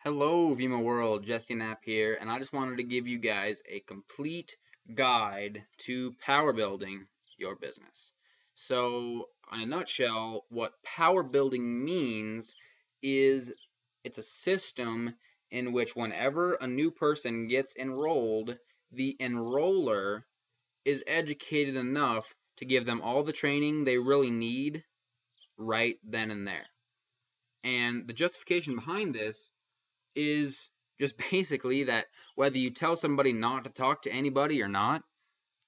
Hello, Vemma World, Jesse Knapp here, and I just wanted to give you guys a complete guide to power building your business. So, in a nutshell, what power building means is it's a system in which whenever a new person gets enrolled, the enroller is educated enough to give them all the training they really need right then and there. And the justification behind this is just basically that whether you tell somebody not to talk to anybody or not,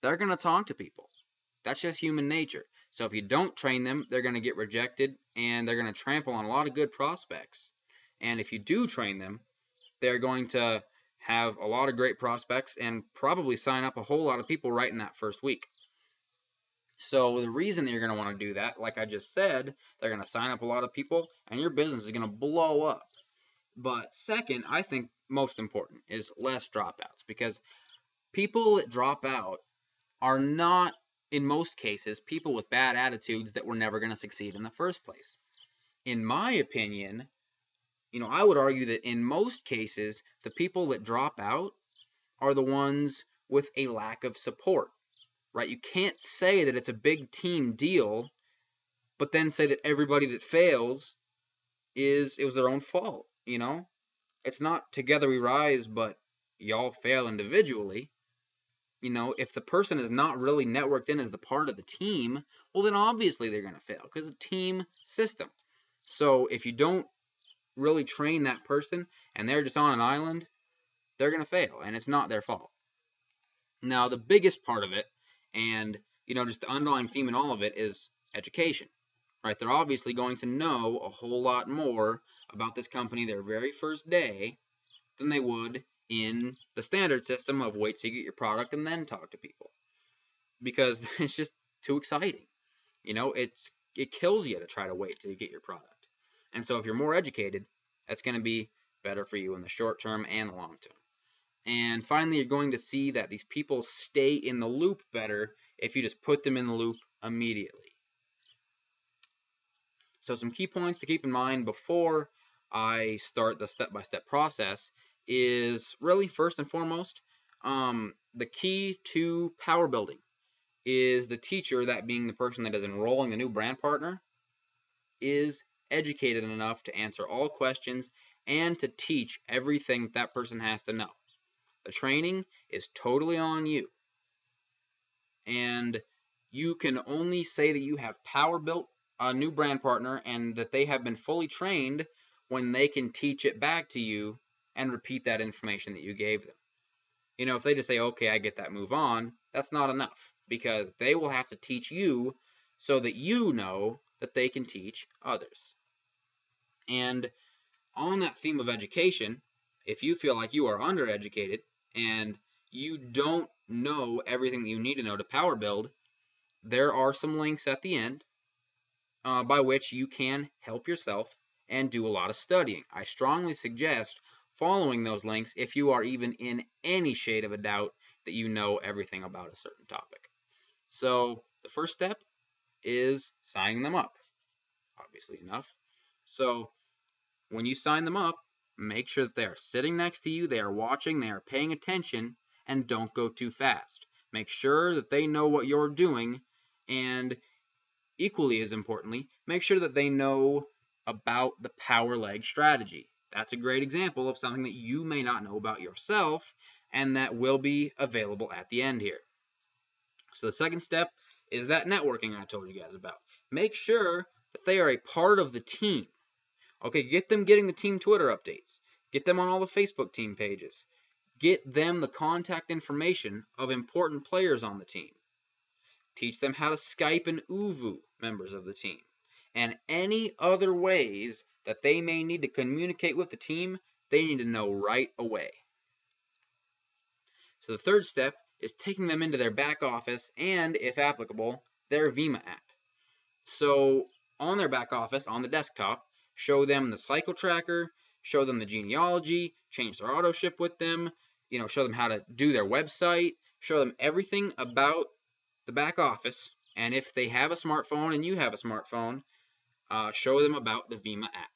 they're going to talk to people. That's just human nature. So if you don't train them, they're going to get rejected and they're going to trample on a lot of good prospects. And if you do train them, they're going to have a lot of great prospects and probably sign up a whole lot of people right in that first week. So the reason that you're going to want to do that, like I just said, they're going to sign up a lot of people and your business is going to blow up. But second, I think most important is less dropouts because people that drop out are not, in most cases, people with bad attitudes that were never going to succeed in the first place. In my opinion, I would argue that in most cases, the people that drop out are the ones with a lack of support, right? You can't say that it's a big team deal, but then say that everybody that fails it was their own fault. It's not together we rise, but y'all fail individually. If the person is not really networked in as the part of the team, well, then obviously they're going to fail because it's a team system. So if you don't really train that person and they're just on an island, they're going to fail and it's not their fault. Now, the biggest part of it, and just the underlying theme in all of it, is education, right? They're obviously going to know a whole lot more about this company their very first day than they would in the standard system of wait till you get your product and then talk to people, because it's just too exciting. It kills you to try to wait till you get your product. And so if you're more educated, that's going to be better for you in the short term and the long term. And finally, you're going to see that these people stay in the loop better if you just put them in the loop immediately. So some key points to keep in mind before I start the step-by-step process is really first and foremost, the key to power building is the teacher, that being the person that is enrolling the new brand partner, is educated enough to answer all questions and to teach everything that person has to know. The training is totally on you. And you can only say that you have power built a new brand partner and that they have been fully trained when they can teach it back to you and repeat that information that you gave them. If they just say, okay, I get that, move on, that's not enough because they will have to teach you so that you know that they can teach others. And on that theme of education, if you feel like you are undereducated and you don't know everything that you need to know to power build, there are some links at the end by which you can help yourself and do a lot of studying. I strongly suggest following those links if you are even in any shade of a doubt that you know everything about a certain topic. So the first step is signing them up, obviously enough. So when you sign them up, make sure that they are sitting next to you, they are watching, they are paying attention, and don't go too fast. Make sure that they know what you're doing, and equally as importantly, make sure that they know about the power leg strategy. That's a great example of something that you may not know about yourself and that will be available at the end here. So the second step is that networking I told you guys about. Make sure that they are a part of the team. Okay, get them getting the team Twitter updates. Get them on all the Facebook team pages. Get them the contact information of important players on the team. Teach them how to Skype and ooVoo members of the team. And any other ways that they may need to communicate with the team, they need to know right away. So the third step is taking them into their back office and, if applicable, their Vemma app. So on their back office, on the desktop, show them the cycle tracker, show them the genealogy, change their auto ship with them, show them how to do their website, show them everything about the back office, and if they have a smartphone and you have a smartphone, show them about the Vemma app.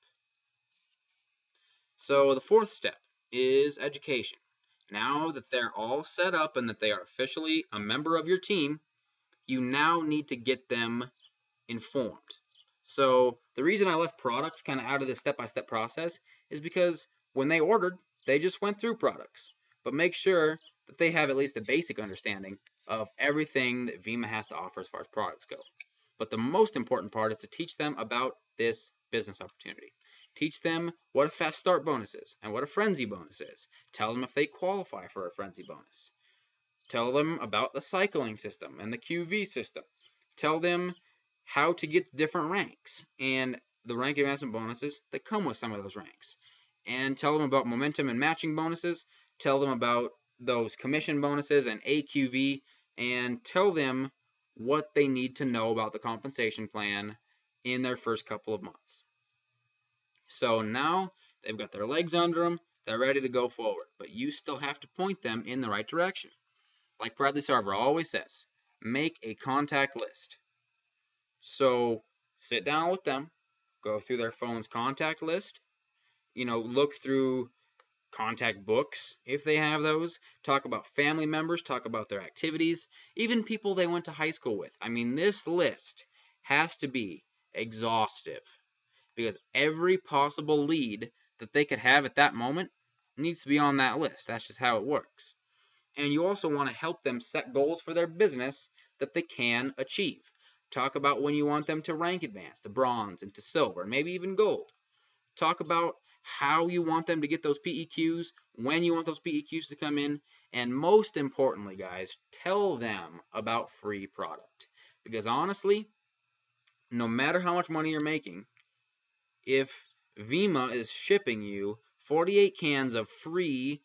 So the fourth step is education. Now that they're all set up and that they are officially a member of your team, you now need to get them informed. So the reason I left products kind of out of this step-by-step process is because when they ordered, they just went through products. But make sure that they have at least a basic understanding of everything that Vemma has to offer as far as products go. But the most important part is to teach them about this business opportunity. Teach them what a fast start bonus is and what a frenzy bonus is. Tell them if they qualify for a frenzy bonus. Tell them about the cycling system and the QV system. Tell them how to get different ranks and the rank advancement bonuses that come with some of those ranks. And tell them about momentum and matching bonuses. Tell them about those commission bonuses and AQV. And tell them what they need to know about the compensation plan in their first couple of months. So now they've got their legs under them. They're ready to go forward. But you still have to point them in the right direction. Like Bradley Sarver always says, make a contact list. So sit down with them, go through their phone's contact list, look through contact books if they have those, talk about family members, talk about their activities, even people they went to high school with. I mean, this list has to be exhaustive because every possible lead that they could have at that moment needs to be on that list. That's just how it works. And you also want to help them set goals for their business that they can achieve. Talk about when you want them to rank advance to bronze and to silver, and maybe even gold. Talk about how you want them to get those PEQs, when you want those PEQs to come in, and most importantly, guys, tell them about free product. Because honestly, no matter how much money you're making, if Vemma is shipping you 48 cans of free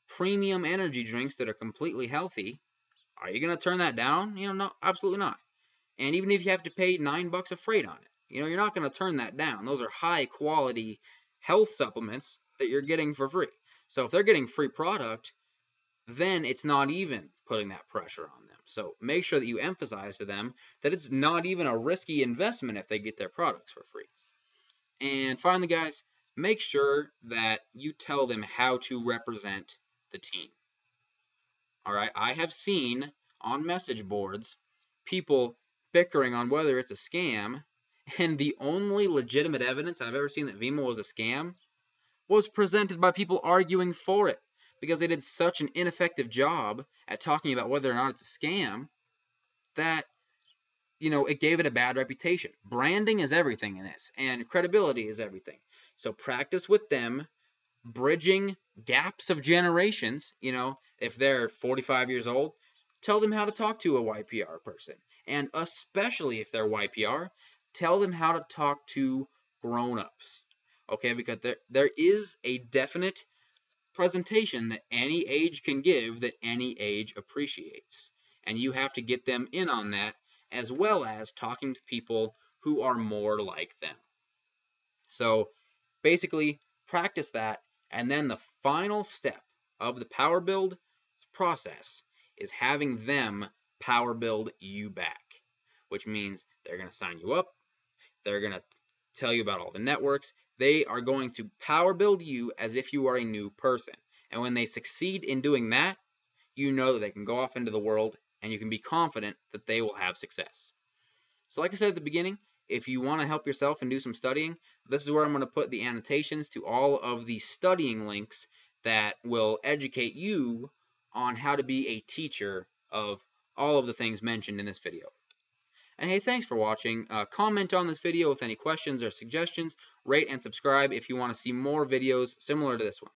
premium energy drinks that are completely healthy, are you going to turn that down? No, absolutely not. And even if you have to pay $9 of freight on it, you're not going to turn that down. Those are high quality health supplements that you're getting for free. So if they're getting free product, then it's not even putting that pressure on them. So make sure that you emphasize to them that it's not even a risky investment if they get their products for free. And finally, guys, make sure that you tell them how to represent the team. All right, I have seen on message boards people bickering on whether it's a scam, and the only legitimate evidence I've ever seen that Vemma was a scam was presented by people arguing for it because they did such an ineffective job at talking about whether or not it's a scam that it gave it a bad reputation. Branding is everything in this, and credibility is everything. So practice with them, bridging gaps of generations. If they're 45 years old, tell them how to talk to a YPR person. And especially if they're YPR, tell them how to talk to grown-ups. Okay, because there is a definite presentation that any age can give that any age appreciates. And you have to get them in on that, as well as talking to people who are more like them. So basically, practice that, and then the final step of the power build process is having them power build you back, which means they're going to sign you up, they're going to tell you about all the networks, they are going to power build you as if you are a new person. And when they succeed in doing that, you know that they can go off into the world and you can be confident that they will have success. So like I said at the beginning, if you want to help yourself and do some studying, this is where I'm going to put the annotations to all of the studying links that will educate you on how to be a teacher of all of the things mentioned in this video. And hey, thanks for watching. Comment on this video with any questions or suggestions. Rate and subscribe if you want to see more videos similar to this one.